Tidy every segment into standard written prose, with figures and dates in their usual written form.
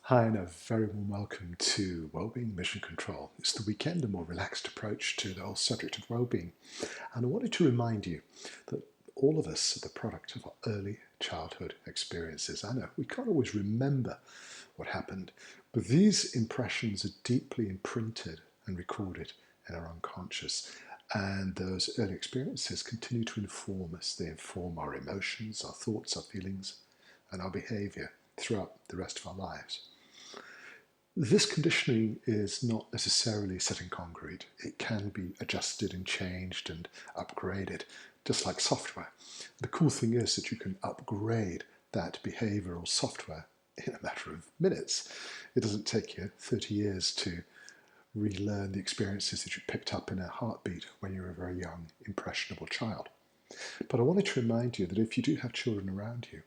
Hi, and a very warm welcome to Wellbeing Mission Control. It's the weekend, a more relaxed approach to the whole subject of wellbeing. And I wanted to remind you that all of us are the product of our early childhood experiences. I know we can't always remember what happened, but these impressions are deeply imprinted and recorded in our unconscious. And those early experiences continue to inform us. They inform our emotions, our thoughts, our feelings, and our behaviour throughout the rest of our lives. This conditioning is not necessarily set in concrete. It can be adjusted and changed and upgraded, just like software. The cool thing is that you can upgrade that behavioral software in a matter of minutes. It doesn't take you 30 years to relearn the experiences that you picked up in a heartbeat when you were a very young, impressionable child. But I wanted to remind you that if you do have children around you,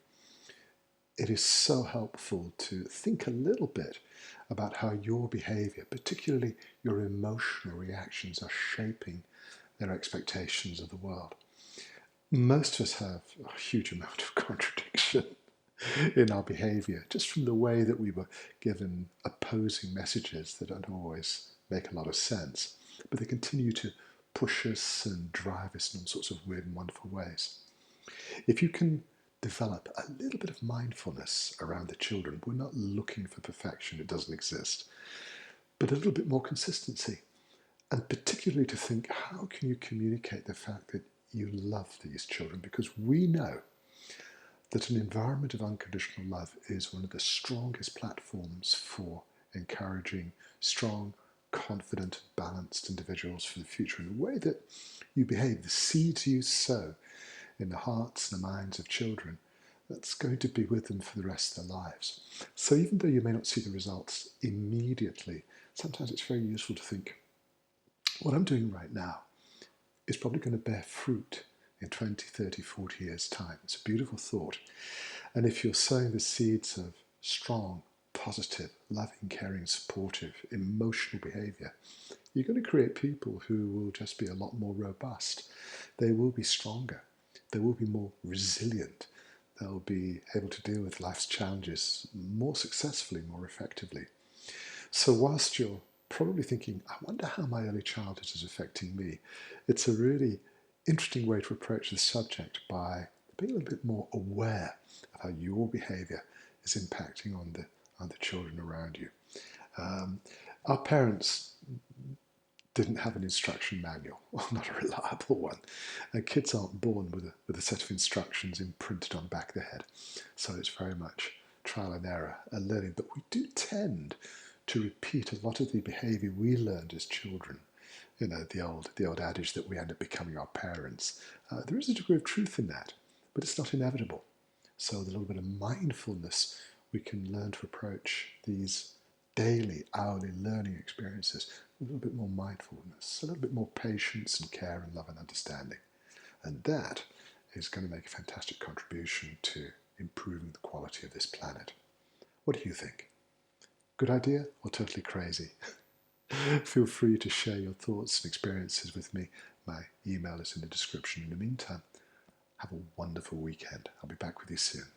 it is so helpful to think a little bit about how your behavior, particularly your emotional reactions, are shaping their expectations of the world. Most of us have a huge amount of contradiction in our behavior, just from the way that we were given opposing messages that don't always make a lot of sense, but they continue to push us and drive us in all sorts of weird and wonderful ways. If you can develop a little bit of mindfulness around the children, we're not looking for perfection, it doesn't exist, but a little bit more consistency. And particularly to think, how can you communicate the fact that you love these children? Because we know that an environment of unconditional love is one of the strongest platforms for encouraging strong, confident, balanced individuals for the future. In the way that you behave, the seeds you sow in the hearts and the minds of children, that's going to be with them for the rest of their lives. So even though you may not see the results immediately, sometimes it's very useful to think, what I'm doing right now is probably going to bear fruit in 20, 30, 40 years' time. It's a beautiful thought. And if you're sowing the seeds of strong, positive, loving, caring, supportive, emotional behaviour, you're going to create people who will just be a lot more robust. They will be stronger. They will be more resilient. They'll be able to deal with life's challenges more successfully, more effectively. So whilst you're probably thinking, I wonder how my early childhood is affecting me, it's a really interesting way to approach the subject by being a little bit more aware of how your behaviour is impacting on the children around you. Our parents didn't have an instruction manual, or not a reliable one. And kids aren't born with a set of instructions imprinted on the back of their head. So it's very much trial and error and learning. But we do tend to repeat a lot of the behaviour we learned as children. You know, the old adage that we end up becoming our parents. There is a degree of truth in that, but it's not inevitable. So with a little bit of mindfulness, we can learn to approach these daily, hourly learning experiences with a little bit more mindfulness, a little bit more patience and care and love and understanding. And that is going to make a fantastic contribution to improving the quality of this planet. What do you think? Good idea or totally crazy? Feel free to share your thoughts and experiences with me. My email is in the description. In the meantime, have a wonderful weekend. I'll be back with you soon.